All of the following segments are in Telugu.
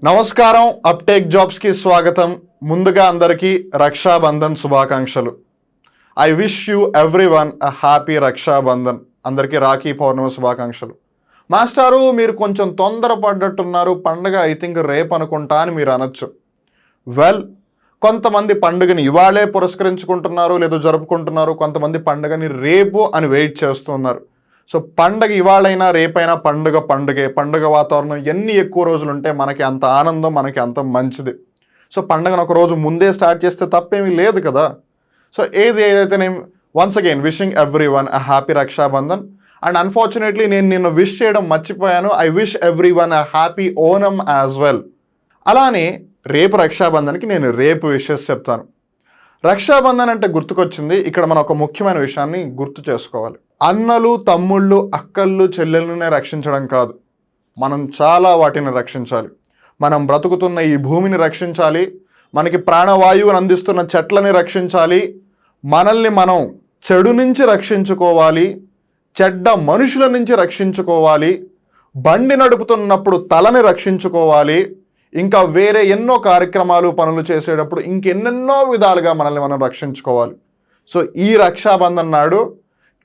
నమస్కారం అప్టేక్ జాబ్స్ కి స్వాగతం. ముందుగా అందరికీ రక్షాబంధన్ శుభాకాంక్షలు. I wish you everyone a happy Rakshabandhan. అందరికీ రాఖీ పౌర్ణమి శుభాకాంక్షలు. మాస్టారు మీరు కొంచెం తొందరపడ్డట్టున్నారు, పండుగ ఐ థింక్ రేపు అనుకుంటా అని మీరు అనొచ్చు. వెల్, కొంతమంది పండుగని ఇవాళే పురస్కరించుకుంటున్నారు లేదా జరుపుకుంటున్నారు, కొంతమంది పండుగని రేపు అని వెయిట్ చేస్తున్నారు. సో పండగ ఇవాళైనా రేపైనా పండుగ వాతావరణం ఎన్ని ఎక్కువ రోజులు ఉంటే మనకి అంత ఆనందం, మనకి అంత మంచిది. సో పండుగను ఒక రోజు ముందే స్టార్ట్ చేస్తే తప్పేమీ లేదు కదా. సో ఏదైతే నేను once again wishing everyone a happy Rakshabandhan. And unfortunately నేను నిన్ను విష్ చేయడం మర్చిపోయాను. I wish everyone a happy Onam as well. అలానే రేపు రక్షాబంధన్కి నేను రేపు విషెస్ చెప్తాను. రక్షాబంధన్ అంటే గుర్తుకొచ్చింది, ఇక్కడ మనం ఒక ముఖ్యమైన విషయాన్ని గుర్తు చేసుకోవాలి. అన్నలు, తమ్ముళ్ళు, అక్కళ్ళు, చెల్లెళ్ళనే రక్షించడం కాదు, మనం చాలా వాటిని రక్షించాలి. మనం బ్రతుకుతున్న ఈ భూమిని రక్షించాలి, మనకి ప్రాణవాయువుని అందిస్తున్న చెట్లని రక్షించాలి, మనల్ని మనం చెడు నుంచి రక్షించుకోవాలి, చెడ్డ మనుషుల నుంచి రక్షించుకోవాలి, బండి నడుపుతున్నప్పుడు తలని రక్షించుకోవాలి, ఇంకా వేరే ఎన్నో కార్యక్రమాలు పనులు చేసేటప్పుడు ఇంకెన్నెన్నో విధాలుగా మనల్ని మనం రక్షించుకోవాలి. సో ఈ రక్షాబంధన్ నాడు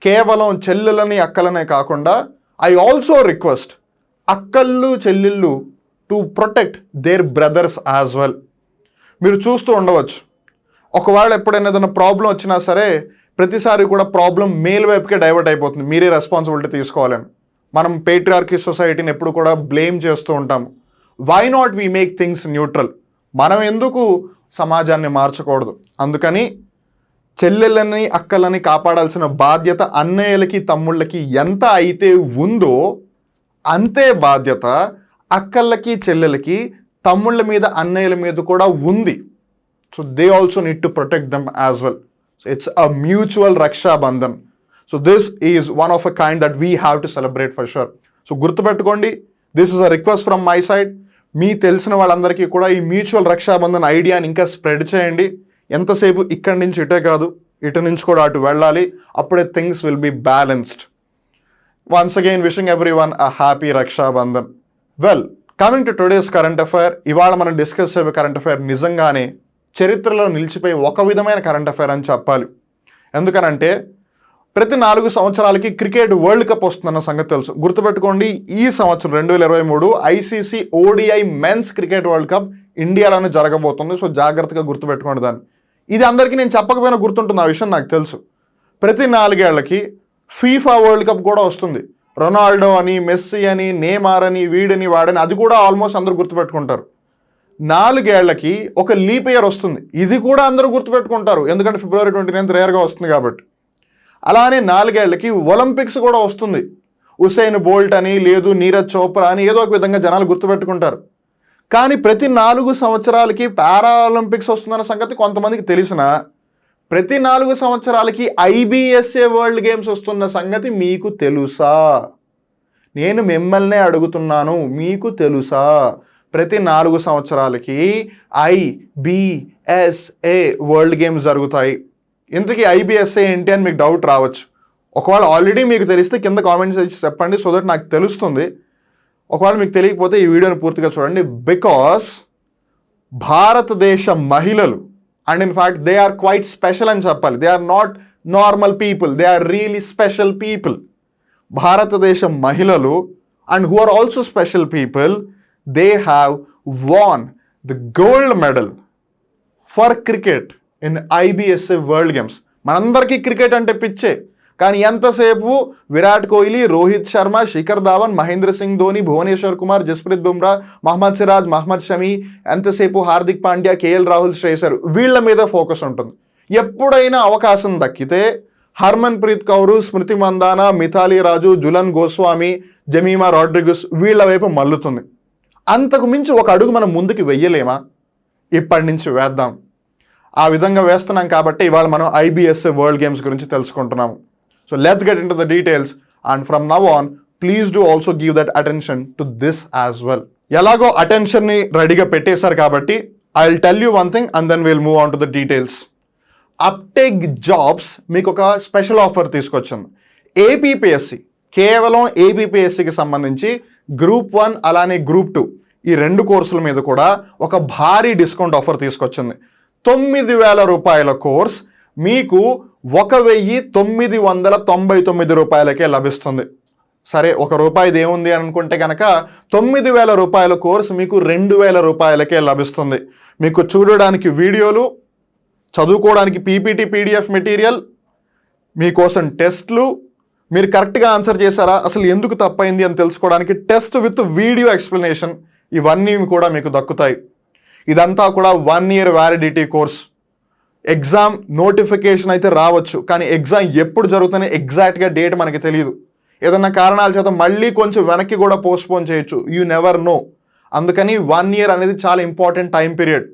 కేవలం చెల్లెలని అక్కలనే కాకుండా ఐ ఆల్సో రిక్వెస్ట్ అక్కళ్ళు చెల్లెళ్ళు to protect there brothers as well. మీరు చూస్తూ ఉండవచ్చు, ఒకవేళ ఎప్పుడైనా ఏదైనా ప్రాబ్లం వచ్చినా సరే ప్రతిసారి కూడా ప్రాబ్లం మేల్ వైపుకే డైవర్ట్ అయిపోతుంది, మీరే రెస్పాన్సిబిలిటీ తీసుకోవాలని. మనం పేట్రియార్కీ సొసైటీని ఎప్పుడు కూడా బ్లేమ్ చేస్తూ ఉంటాము. Why not we make things neutral? మనం ఎందుకు సమాజాన్ని మార్చకూడదు? అందుకని చెల్లెళ్ళని అక్కలని కాపాడాల్సిన బాధ్యత అన్నయ్యలకి తమ్ముళ్ళకి ఎంత అయితే ఉందో అంతే బాధ్యత అక్కళ్ళకి చెల్లెలకి తమ్ముళ్ళ మీద అన్నయ్యల మీద కూడా ఉంది. So they also need to protect them as well. So it's a mutual Rakshabandhan. So this is one of a kind that we have to celebrate for sure. So గుర్తుపెట్టుకోండి, this is a request from my side. మీ తెలిసిన వాళ్ళందరికీ కూడా ఈ మ్యూచువల్ రక్షాబంధన్ ఐడియాని ఇంకా స్ప్రెడ్ చేయండి. ఎంతసేపు ఇక్కడి నుంచి ఇటే కాదు, ఇటు నుంచి కూడా అటు వెళ్ళాలి, అప్పుడే things will be balanced. Once again wishing everyone a happy Rakshabandhan. Well, coming to today's current affair. ఇవాళ మనం డిస్కస్ చేసే కరెంట్ అఫైర్ నిజంగానే చరిత్రలో నిలిచిపోయి ఒక విధమైన కరెంట్ అఫైర్ అని చెప్పాలి. ఎందుకనంటే ప్రతి 4 సంవత్సరాలకి క్రికెట్ వరల్డ్ కప్ వస్తుందన్న సంగతి తెలుసు. గుర్తుపెట్టుకోండి, ఈ సంవత్సరం 2023 ICC ODI men's cricket world cup ఇండియాలోనే జరగబోతుంది. సో జాగ్రత్తగా గుర్తుపెట్టుకోండి దాన్ని. ఇది అందరికీ నేను చెప్పకపోయినా గుర్తుంటుంది, ఆ విషయం నాకు తెలుసు. ప్రతి 4 ఏళ్లకి ఫీఫా వరల్డ్ కప్ కూడా వస్తుంది. రొనాల్డో అని, మెస్సీ అని, నేమార్ అని, వీడని వాడని, అది కూడా ఆల్మోస్ట్ అందరూ గుర్తుపెట్టుకుంటారు. 4 ఏళ్లకి ఒక లీప్ ఇయర్ వస్తుంది, ఇది కూడా అందరూ గుర్తుపెట్టుకుంటారు, ఎందుకంటే February 29 రేర్గా వస్తుంది కాబట్టి. అలానే 4 ఏళ్లకి ఒలింపిక్స్ కూడా వస్తుంది. ఉసైన్ బోల్ట్ అని, లేదు నీరజ్ చోప్రా అని, ఏదో ఒక విధంగా జనాలు గుర్తుపెట్టుకుంటారు. కానీ ప్రతి 4 సంవత్సరాలకి పారాలింపిక్స్ వస్తుందన్న సంగతి కొంతమందికి తెలిసినా, ప్రతి 4 సంవత్సరాలకి IBSA వరల్డ్ గేమ్స్ వస్తున్న సంగతి మీకు తెలుసా? నేను మిమ్మల్నే అడుగుతున్నాను, మీకు తెలుసా? ప్రతి 4 సంవత్సరాలకి IBSA వరల్డ్ గేమ్స్ జరుగుతాయి. ఇంతకీ IBSA ఏంటి అని మీకు డౌట్ రావచ్చు. ఒకవేళ ఆల్రెడీ మీకు తెలిస్తే కింద కామెంట్స్ ఇచ్చి చెప్పండి, సో దట్ నాకు తెలుస్తుంది. ఒకవేళ మీకు తెలియకపోతే ఈ వీడియోని పూర్తిగా చూడండి. బికాస్ భారతదేశ మహిళలు, and in fact they are quite special అని చెప్పాలి. They are not normal people, they are really special people. భారతదేశ మహిళలు, and who are also special people, they have won the gold medal for cricket in IBSA world games. మనందరికీ క్రికెట్ అంటే పిచ్చే, కానీ ఎంతసేపు విరాట్ కోహ్లీ, రోహిత్ శర్మ, శిఖర్ ధావన్, మహేంద్ర సింగ్ ధోని, భువనేశ్వర్ కుమార్, జస్ప్రీత్ బుమ్రా, మహమ్మద్ సిరాజ్, మహమ్మద్ షమి, ఎంతసేపు హార్దిక్ పాండ్యా, KL రాహుల్, శ్రేయసర్, వీళ్ళ మీద ఫోకస్ ఉంటుంది. ఎప్పుడైనా అవకాశం దక్కితే హర్మన్ ప్రీత్ కౌర్, స్మృతి మందానా, మిథాలీ రాజు, జులన్ గోస్వామి, జమీమా రాడ్రిగస్ వీళ్ళ వైపు మల్లుతుంది. అంతకు మించి ఒక అడుగు మనం ముందుకు వెయ్యలేమా? ఇప్పటి నుంచి వేద్దాం. ఆ విధంగా వేస్తున్నాం కాబట్టి ఇవాళ మనం IBSA వరల్డ్ గేమ్స్ గురించి తెలుసుకుంటున్నాము. So let's get into the details, and from now on please do also give that attention to this as well. ఎలాగో అటెన్షన్ని రెడీగా పెట్టేశారు కాబట్టి I will tell you one thing and then will move on to the details. Uptake jobs మీకు ఒక స్పెషల్ ఆఫర్ తీసుకొచ్చింది. APPSC, కేవలం APPSCకి సంబంధించి గ్రూప్ 1 అలానే గ్రూప్ 2 ఈ 2 కోర్సుల మీద కూడా ఒక భారీ డిస్కౌంట్ ఆఫర్ తీసుకొచ్చింది. 9,000 రూపాయల కోర్స్ మీకు 1,999 రూపాయలకే లభిస్తుంది. సరే, ₹1 ఏముంది అని అనుకుంటే కనుక 9,000 రూపాయల కోర్స్ మీకు 2,000 రూపాయలకే లభిస్తుంది. మీకు చూడడానికి వీడియోలు, చదువుకోవడానికి పీపీటీ పీడిఎఫ్ మెటీరియల్, మీకోసం టెస్ట్లు, మీరు కరెక్ట్గా ఆన్సర్ చేశారా, అసలు ఎందుకు తప్పైంది అని తెలుసుకోవడానికి టెస్ట్ విత్ వీడియో ఎక్స్ప్లెనేషన్, ఇవన్నీ కూడా మీకు దక్కుతాయి. ఇదంతా కూడా 1 year validity course. Exam notification అయితే రావచ్చు, కానీ ఎగ్జామ్ ఎప్పుడు జరుగుతుందో ఎగ్జాక్ట్గా డేట్ మనకి తెలియదు. ఏదన్నా కారణాల చేత మళ్ళీ కొంచెం వెనక్కి కూడా పోస్ట్పోన్ చేయొచ్చు. You never know. అందుకని 1 year అనేది చాలా ఇంపార్టెంట్ టైం పీరియడ్.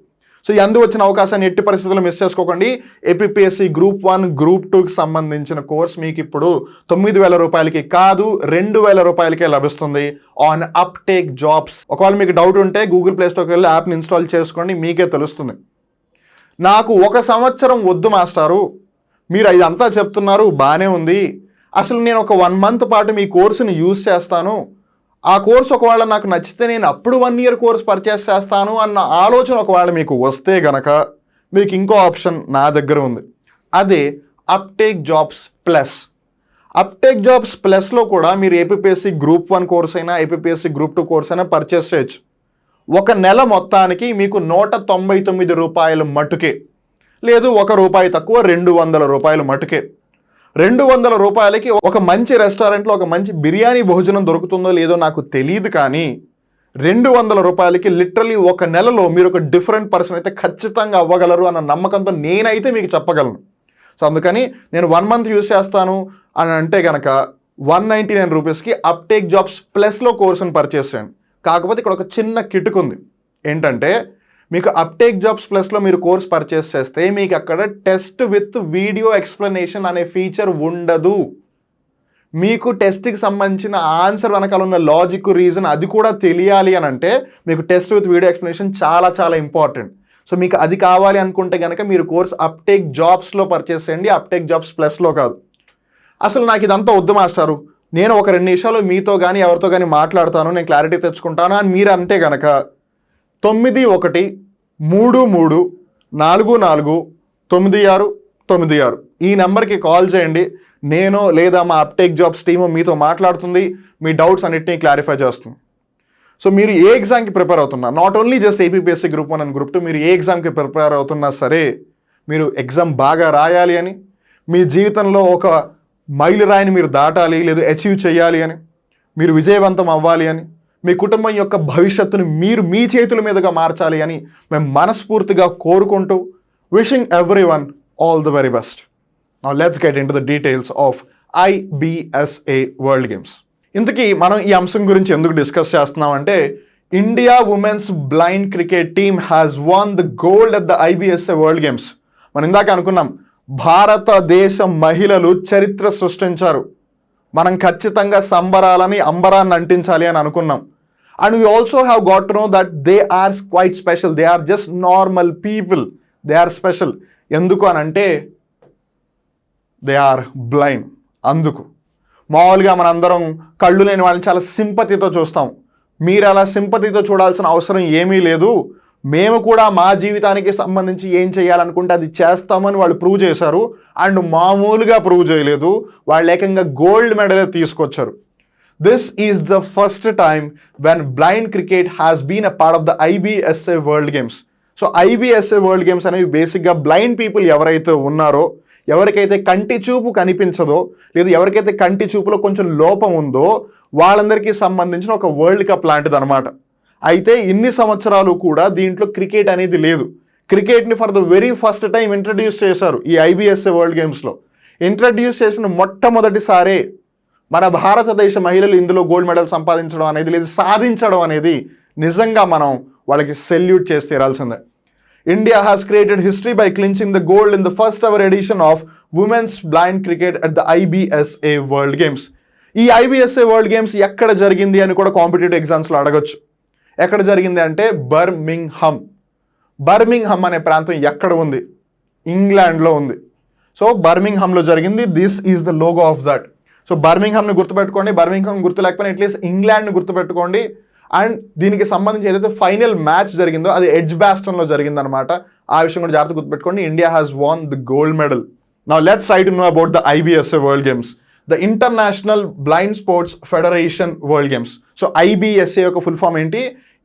సో అందు వచ్చిన అవకాశాన్ని ఎట్టి పరిస్థితుల్లో మిస్ చేసుకోకండి. ఏపీఎస్సి గ్రూప్ 1 గ్రూప్ 2కి సంబంధించిన కోర్స్ మీకు ఇప్పుడు 9,000 రూపాయలకి కాదు 2,000 రూపాయలకే లభిస్తుంది ఆన్ అప్టేక్ జాబ్స్. ఒకవేళ మీకు డౌట్ ఉంటే గూగుల్ ప్లే స్టోర్కి వెళ్ళి యాప్ని ఇన్స్టాల్ చేసుకోండి, మీకే తెలుస్తుంది. నాకు 1 సంవత్సరం వద్దు మాస్టారు, మీరు ఇదంతా చెప్తున్నారు బాగానే ఉంది, అసలు నేను ఒక 1 month పాటు మీ కోర్సుని యూజ్ చేస్తాను, ఆ కోర్స్ ఒకవేళ నాకు నచ్చితే నేను అప్పుడు 1 year కోర్స్ పర్చేస్ చేస్తాను అన్న ఆలోచన ఒకవేళ మీకు వస్తే గనక మీకు ఇంకో ఆప్షన్ నా దగ్గర ఉంది. అదే uptake jobs plus. Uptake jobs ప్లస్లో కూడా మీరు ఏపీఎస్సి గ్రూప్ 1 కోర్స్ అయినా ఏపీఎస్సి గ్రూప్ 2 కోర్స్ అయినా పర్చేస్ చేయొచ్చు. 1 నెల మొత్తానికి మీకు 199 రూపాయలు మటుకే, లేదు ₹1 తక్కువ 200 రూపాయలు మటుకే. 200 రూపాయలకి ఒక మంచి రెస్టారెంట్లో ఒక మంచి బిర్యానీ భోజనం దొరుకుతుందో లేదో నాకు తెలియదు, కానీ 200 రూపాయలకి లిటరలీ 1 నెలలో మీరు ఒక డిఫరెంట్ పర్సన్ అయితే ఖచ్చితంగా అవ్వగలరు అన్న నమ్మకంతో నేనైతే మీకు చెప్పగలను. సో అందుకని నేను 1 month యూజ్ చేస్తాను అని అంటే కనుక 199 రూపీస్కి అప్టేక్ జాబ్స్ ప్లస్లో కోర్సును పర్చేస్ చేయండి. కాకపోతే ఇక్కడ ఒక చిన్న కిటుకు ఉంది. ఏంటంటే మీకు అప్టేక్ జాబ్స్ ప్లస్లో మీరు కోర్స్ పర్చేస్ చేస్తే మీకు అక్కడ టెస్ట్ విత్ వీడియో ఎక్స్ప్లెనేషన్ అనే ఫీచర్ ఉండదు. మీకు టెస్ట్కి సంబంధించిన ఆన్సర్ వెనకాల ఉన్న లాజిక్ రీజన్ అది కూడా తెలియాలి అని అంటే మీకు టెస్ట్ విత్ వీడియో ఎక్స్ప్లెనేషన్ చాలా చాలా ఇంపార్టెంట్. సో మీకు అది కావాలి అనుకుంటే కనుక మీరు కోర్స్ అప్టేక్ జాబ్స్లో పర్చేస్ చేయండి, అప్టేక్ జాబ్స్ ప్లస్లో కాదు. అసలు నాకు ఇదంతా వద్దు మాస్టారు, నేను ఒక 2 నిమిషాలు మీతో కానీ ఎవరితో కానీ మాట్లాడతాను, నేను క్లారిటీ తెచ్చుకుంటాను అని మీరు అంటే కనుక 9133449696 ఈ నెంబర్కి కాల్ చేయండి. నేను లేదా మా అప్టేక్ జాబ్స్ టీము మీతో మాట్లాడుతుంది, మీ డౌట్స్ అన్నిటినీ క్లారిఫై చేస్తుంది. సో మీరు ఏ ఎగ్జామ్కి ప్రిపేర్ అవుతున్నా, not only just APSC group 1 and group 2, మీరు ఏ ఎగ్జామ్కి ప్రిపేర్ అవుతున్నా సరే మీరు ఎగ్జామ్ బాగా రాయాలి అని, మీ జీవితంలో ఒక మైలురాయిని మీరు దాటాలి లేదా అచీవ్ చేయాలి అని, మీరు విజయవంతం అవ్వాలి అని, మీ కుటుంబం యొక్క భవిష్యత్తును మీరు మీ చేతుల మీదుగా మార్చాలి అని మేము మనస్ఫూర్తిగా కోరుకుంటూ wishing everyone all the very best. Now let's get into the details of IBSA world games. ఇంతకీ మనం ఈ అంశం గురించి ఎందుకు డిస్కస్ చేస్తున్నామంటే India women's blind cricket team has one the gold at the IBSA world games. మనం ఇందాక అనుకున్నాం భారతదేశ మహిళలు చరిత్ర సృష్టించారు, మనం ఖచ్చితంగా సంబరాలని అంబరాన్ని అంటించాలి అని అనుకున్నాం. And we also have got to know that they are quite special, they are just normal people, they are special. ఎందుకు అని అంటే దే ఆర్ బ్లైండ్. అందుకు మామూలుగా మనందరం కళ్ళు లేని వాళ్ళని చాలా సింపతితో చూస్తాం. మీరు అలా సింపతితో చూడాల్సిన అవసరం ఏమీ లేదు. మేము కూడా మా జీవితానికి సంబంధించి ఏం చేయాలనుకుంటే అది చేస్తామని వాళ్ళు ప్రూవ్ చేశారు. అండ్ మామూలుగా ప్రూవ్ చేయలేదు, వాళ్ళు ఏకంగా గోల్డ్ మెడల్ తీసుకొచ్చారు. This is the first time when blind cricket has been a part of the IBSA world games. So IBSA world games అనేవి బేసిక్గా బ్లైండ్ పీపుల్ ఎవరైతే ఉన్నారో, ఎవరికైతే కంటి చూపు కనిపించదో లేదా ఎవరికైతే కంటి చూపులో కొంచెం లోపం ఉందో వాళ్ళందరికీ సంబంధించిన ఒక వరల్డ్ కప్ లాంటిది అనమాట. అయితే ఇన్ని సంవత్సరాలు కూడా దీంట్లో క్రికెట్ అనేది లేదు. క్రికెట్ని for the very first time introduce చేశారు ఈ IBSA వరల్డ్ గేమ్స్లో. ఇంట్రడ్యూస్ చేసిన మొట్టమొదటిసారే మన భారతదేశ మహిళలు ఇందులో గోల్డ్ మెడల్ సంపాదించడం అనేది లేదు సాధించడం అనేది నిజంగా మనం వాళ్ళకి సెల్యూట్ చేసి తీరాల్సిందే. India has created history by clinching the gold in the first ever edition of women's blind cricket at the IBSA World Games. ఈ IBSA World Games ఎక్కడ జరిగింది అని కూడా కాంపిటేటివ్ ఎగ్జామ్స్లో అడగొచ్చు. ఎక్కడ జరిగింది అంటే బర్మింగ్హమ్ అనే ప్రాంతం ఎక్కడ ఉంది? ఇంగ్లాండ్లో ఉంది. సో బర్మింగ్హమ్లో జరిగింది. This is the logo of that. So బర్మింగ్హమ్ని గుర్తుపెట్టుకోండి, బర్మింగ్హమ్ గుర్తు లేకపోయినా అట్లీస్ట్ ఇంగ్లాండ్ని గుర్తుపెట్టుకోండి. అండ్ దీనికి సంబంధించి ఏదైతే ఫైనల్ మ్యాచ్ జరిగిందో అది ఎడ్జ్ బ్యాస్టన్లో జరిగిందనమాట. ఆ విషయం కూడా జాగ్రత్త గుర్తుపెట్టుకోండి. India has won the gold medal. Now let's try to know about the IBSA World Games, the international blind sports federation world games. So IBSA యొక్క ఫుల్ ఫామ్ ఏంటి?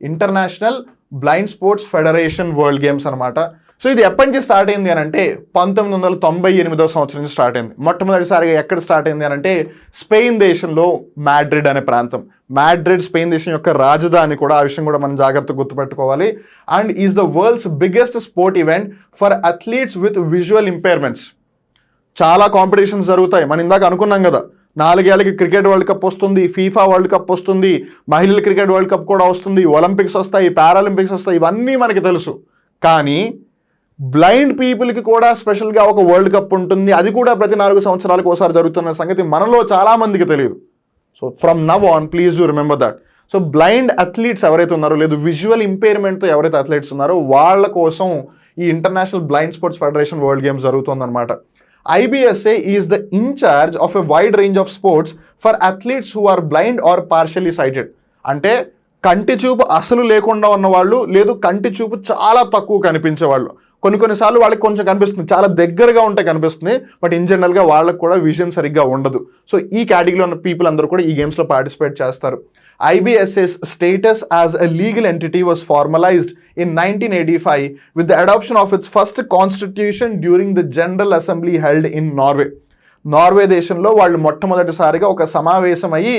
International blind sports federation world games అనమాట. సో ఇది ఎప్పటి నుంచి స్టార్ట్ అయింది అని అంటే 1998వ సంవత్సరం నుంచి స్టార్ట్ అయింది. మొట్టమొదటిసారిగా ఎక్కడ స్టార్ట్ అయింది అని అంటే స్పెయిన్ దేశంలో మాడ్రిడ్ అనే ప్రాంతం. మాడ్రిడ్ స్పెయిన్ దేశం యొక్క రాజధాని కూడా. ఆ విషయం కూడా మనం జాగ్రత్తగా గుర్తుపెట్టుకోవాలి. And is the world's biggest sport event for athletes with visual impairments. చాలా కాంపిటీషన్స్ జరుగుతాయి. మనం ఇందాక అనుకున్నాం కదా, 4 ఏళ్ళకి క్రికెట్ వరల్డ్ కప్ వస్తుంది, ఫీఫా వరల్డ్ కప్ వస్తుంది, మహిళల క్రికెట్ వరల్డ్ కప్ కూడా వస్తుంది, ఒలింపిక్స్ వస్తాయి, పారాలింపిక్స్ వస్తాయి, ఇవన్నీ మనకి తెలుసు. కానీ బ్లైండ్ పీపుల్కి కూడా స్పెషల్గా ఒక వరల్డ్ కప్ ఉంటుంది, అది కూడా ప్రతి 4 సంవత్సరాలకు ఒకసారి జరుగుతున్న సంగతి మనలో చాలామందికి తెలియదు. So from now on please do remember that. So blind athletes ఎవరైతే ఉన్నారో, లేదు విజువల్ ఇంపైర్మెంట్తో ఎవరైతే అథ్లీట్స్ ఉన్నారో వాళ్ళ కోసం ఈ international blind sports federation world games జరుగుతుందన్నమాట. IBSA is the in charge of a wide range of sports for athletes who are blind or partially sighted. అంటే కంటి చూపు అసలు లేకుండా ఉన్నవాళ్ళు, లేదు కంటి చూపు చాలా తక్కువ కనిపించేవాళ్ళు. కొన్నిసార్లు వాళ్ళకి కొంచెం కనిపిస్తుంది, చాలా దగ్గరగా ఉంటే కనిపిస్తుంది, బట్ ఇన్ జనరల్గా వాళ్ళకి కూడా విజన్ సరిగ్గా ఉండదు. సో ఈ కేటగిరీలో ఉన్న పీపుల్ అందరూ కూడా ఈ గేమ్స్లో పార్టిసిపేట్ చేస్తారు. IBSA's status as a legal entity was formalized in 1985 with the adoption of its first constitution during the General Assembly held in Norway. Norway దేశంలో వాళ్ళు మొట్టమొదటిసారిగా ఒక సమావేశం అయ్యి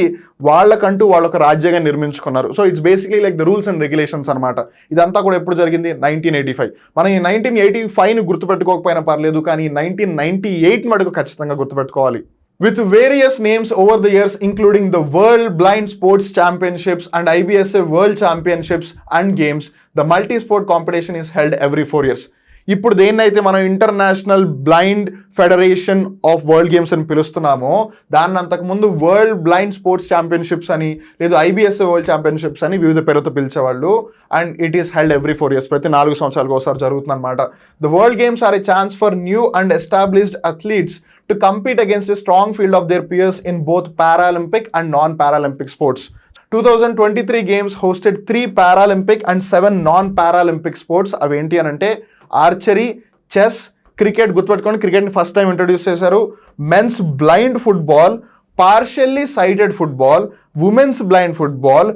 వాళ్ళకంటూ వాళ్ళొక రాజ్యాంగం నిర్మించుకున్నారు. So it's basically like the rules and regulations అనమాట. ఇదంతా కూడా ఎప్పుడు జరిగింది? 1985. మనం ఈ 1985ని గుర్తుపెట్టుకోకపోయినా పర్లేదు, కానీ 1998 మటుకు ఖచ్చితంగా గుర్తుపెట్టుకోవాలి. With various names over the years, including the World Blind Sports Championships and IBSA World Championships and Games, the multi-sport competition is held every 4 years. ఇప్పుడు దేన్నైతే మనం international blind federation of world games అని పిలుస్తున్నామో, దాన్ని అంతకుముందు వరల్డ్ బ్లైండ్ స్పోర్ట్స్ ఛాంపియన్షిప్స్ అని, లేదు IBSA వరల్డ్ ఛాంపియన్షిప్స్ అని వివిధ పేరుతో పిలిచేవాళ్ళు. And it is held every 4 years. ప్రతి 4 సంవత్సరాలకు ఒకసారి జరుగుతుంది అనమాట. The world games are a chance for new and established athletes to compete against a strong field of their peers in both Paralympic and non-Paralympic sports. 2023 games hosted 3 Paralympic and 7 non-Paralympic sports. అవేంటి అని అంటే ఆర్చరీ, చెస్, క్రికెట్. గుర్తుపెట్టుకోండి, క్రికెట్ని ఫస్ట్ టైం ఇంట్రడ్యూస్ చేశారు. Men's blind football, partially sighted football, women's blind football,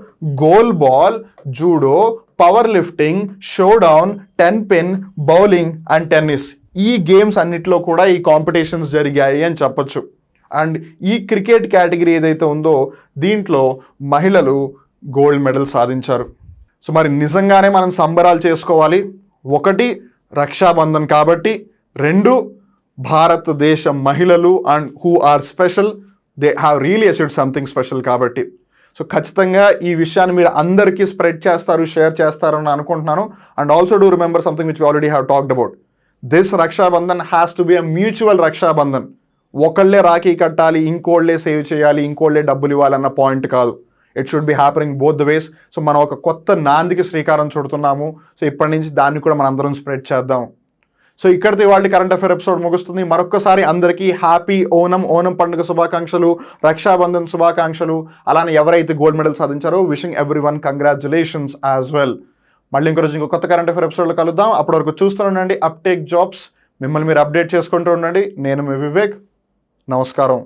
goalball, judo, powerlifting, showdown, 10 pin, bowling and tennis. ఈ గేమ్స్ అన్నిట్లో కూడా ఈ కాంపిటీషన్స్ జరిగాయి అని చెప్పొచ్చు. అండ్ ఈ క్రికెట్ కేటగిరీ ఏదైతే ఉందో దీంట్లో మహిళలు గోల్డ్ మెడల్ సాధించారు. సో మరి నిజంగానే మనం సంబరాలు చేసుకోవాలి. 1 రక్షాబంధన్ కాబట్టి, 2 భారతదేశ మహిళలు and who are special, they have really achieved something special కాబట్టి. సో ఖచ్చితంగా ఈ విషయాన్ని మీరు అందరికీ స్ప్రెడ్ చేస్తారు, షేర్ చేస్తారని అనుకుంటున్నాను. And also do remember something which we already have talked about. This Rakshabandhan has to be a mutual Rakshabandhan. ఒకళ్ళే రాఖీ కట్టాలి, ఇంకోళ్ళే సేవ్ చేయాలి, ఇంకోళ్ళే డబ్బులు ఇవ్వాలన్న పాయింట్ కాదు. It should be happening both the ways. So మనం ఒక కొత్త నాందికి శ్రీకారం చుడుతున్నాము. సో ఇప్పటి నుంచి దాన్ని కూడా మనం అందరం స్ప్రెడ్ చేద్దాం. సో ఇక్కడితో ఇవాళ కరెంట్ అఫేర్ ఎపిసోడ్ ముగుస్తుంది. మరొక్కసారి అందరికీ హ్యాపీ ఓనం పండుగ శుభాకాంక్షలు, రక్షాబంధన్ శుభాకాంక్షలు. అలానే ఎవరైతే గోల్డ్ మెడల్ సాధించారో wishing everyone congratulations as well. మళ్ళీ ఇంకో రోజు ఇంకో కొత్త కరెంట్ అఫేర్ ఎపిసోడ్లో కలుద్దాం. అప్పటి వరకు చూస్తూ ఉండండి అప్టేక్ జాబ్స్. మిమ్మల్ని మీరు అప్డేట్ చేసుకుంటూ ఉండండి. నేను మీ వివేక్. నమస్కారం.